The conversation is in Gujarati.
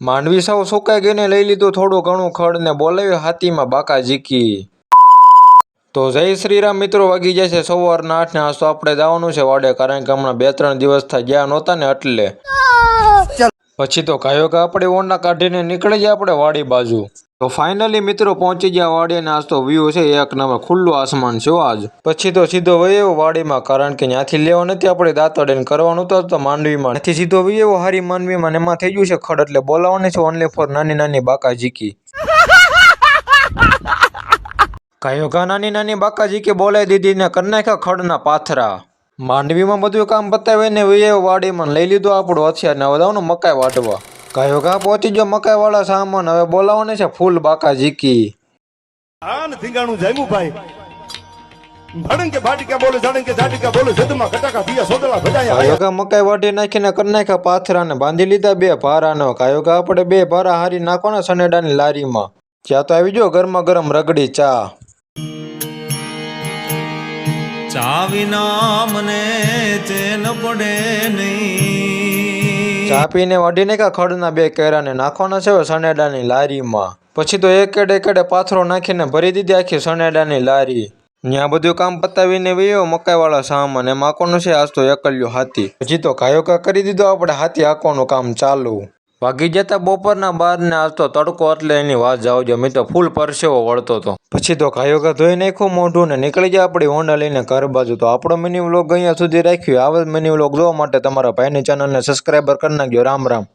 માંડવી સાવ સુકાઈ ગઈને લઈ લીધું થોડું ઘણું ખડ ને બોલાવ્યું હાથીમાં બાકા ઝીકી। તો જય શ્રી રામ મિત્રો, વાગી જાય છે સવારના 8 ને આજ તો આપણે જવાનું છે વાડે, કારણ કે હમણાં 2-3 દિવસ થઈ ગયા નહોતા ને એટલે પછી તો ગાયો કે આપણે ઓંડા કાઢીને નીકળી જાય આપણે વાડી બાજુ। તો ફાઇનલી મિત્રો પહોંચી ગયા વાડી ને આજ તો વ્યૂ છે એક નંબર, ખુલ્લું આસમાન છે આજ। પછી તો સીધો વયો વાડીમાં, કારણ કે ત્યાંથી લેવા નથી આપણે દાંતડીને કરવાનું તો માંડવીમાં નથી સીધો વયો હારી માંડવીમાં ને એમાં થઈ ગયું છે ખડ, એટલે બોલાવવાની છે ઓનલી ફોર નાની નાની બાકા ઝીકી। ગાયો ઘા નાની નાની બાકા ઝીકી બોલાવી દીધી ને કરી નાખ્યા ખડના પાથરા। માંડવીમાં બધું કામ પતાવીને વયો વાડીમાં લઈ લીધું આપણું હથિયાર ને હવે જવાનું મકાઈ વાટવા। ગાયો ઘા પહોંચી ગયો મકાઈ વાળા સામાન, હવે બોલાવવાની છે ફૂલ બાકા ઝીકી। મકાઈ વાટી નાખીને કરી નાખ્યા પાથરા ને બાંધી લીધા 2 ભારાનો। ગાયો ઘા આપણે 2 ભારા હારી નાખવાના સનેડાની લારીમાં। ત્યાં તો આવી ગયો ગરમા ગરમ રગડી ચા। ચા વિના મને ચેન પડે નહીં। ચા પીને વાઢી નાખ્યા ખડના 2 કેરાને નાખવાના છે સનેડાની લારીમાં। પછી તો એકેડે પાથરો નાખીને ભરી દીધી આખી સનેડાની લારી। ત્યાં બધું કામ પતાવીને વયો મકાઈ વાળા સામાન, એમાં હાંકવાનું છે આજ તો એકલ્યો હાથી। પછી તો ગાયો ઘા કરી દીધો આપણે હાથી હાંકવાનું કામ ચાલુ। વાગી જતા બપોરના 12 ને આજ તો તડકો એટલે એની વાત જાવજો, મેં તો ફૂલ પરસેવો વળતો હતો। પછી તો ગાયો ઘા ધોઈ નાખ્યું મોઢું ને નીકળી જાય આપણી હોંડા લઈને ઘર બાજુ। તો આપણો મિની વ્લોગ અહીંયા સુધી રાખ્યો। આવા જ મિની વ્લોગ જોવા માટે તમારા ભાઈની ચેનલને સબસ્ક્રાઈબર કરી નાખજો। રામ રામ।